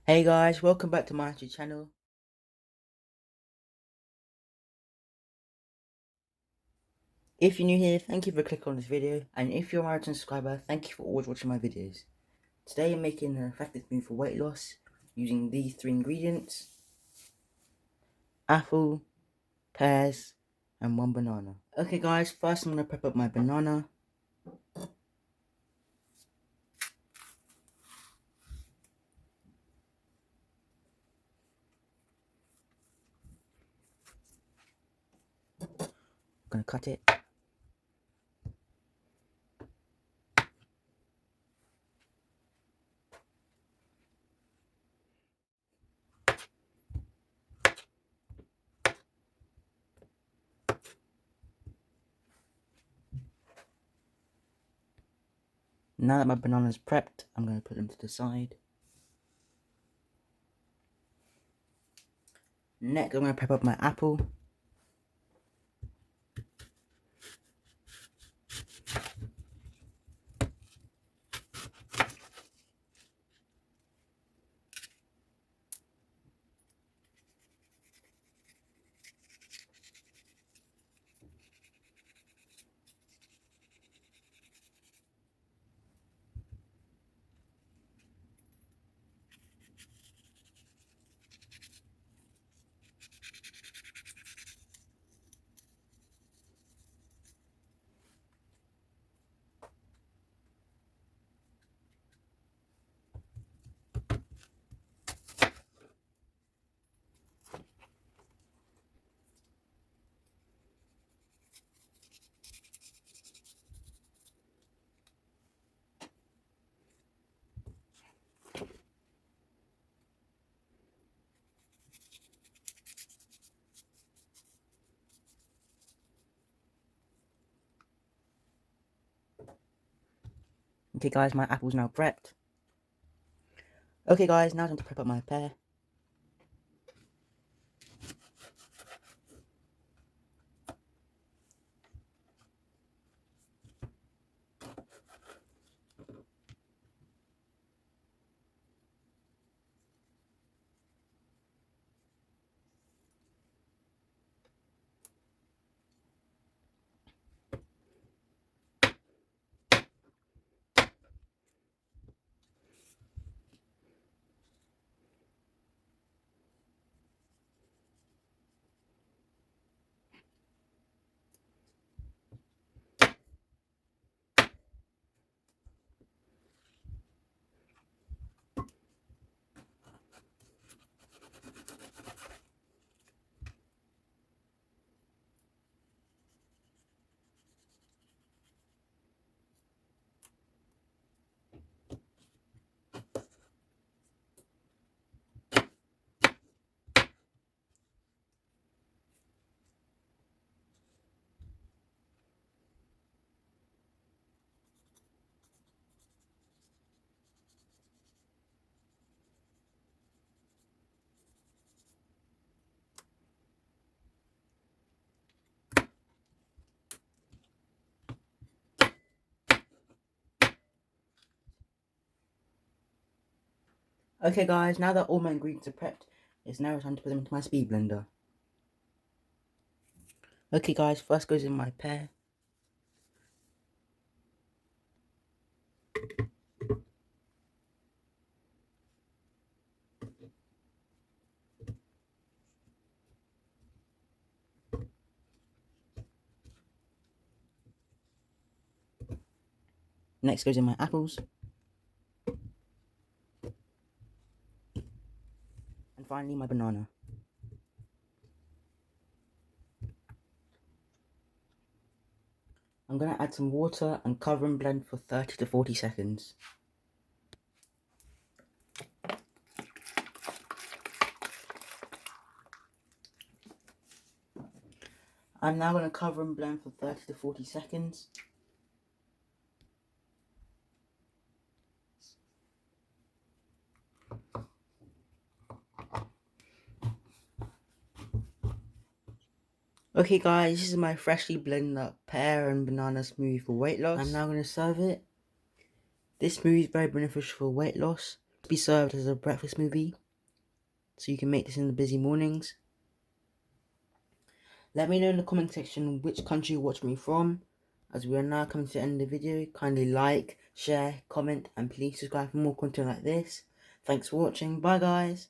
Hey guys, welcome back to my YouTube channel. If you're new here, thank you for clicking on this video, and if you're a marathon subscriber, thank you for always watching my videos. Today I'm making an effective smoothie for weight loss using these three ingredients: apple, pears, and one banana. Okay guys, first I'm going to prep up my banana. I'm going to cut it. Now that my banana is prepped, I'm going to put them to the side. Next I'm going to prep up my apple. Okay guys, my apple's now prepped. Okay guys, now time to prep up my pear. Okay guys, now that all my ingredients are prepped, it's now time to put them into my speed blender. Okay guys, first goes in my pear. Next goes in my apples. And finally my banana. I'm going to add some water and cover and blend for 30 to 40 seconds. I'm now going to cover and blend for 30 to 40 seconds. Okay guys, this is my freshly blended up pear and banana smoothie for weight loss. I'm now going to serve it. This smoothie is very beneficial for weight loss. Be served as a breakfast smoothie, so you can make this in the busy mornings. Let me know in the comment section which country you watch me from. As we are now coming to the end of the video, kindly like, share, comment, and please subscribe for more content like this. Thanks for watching. Bye guys.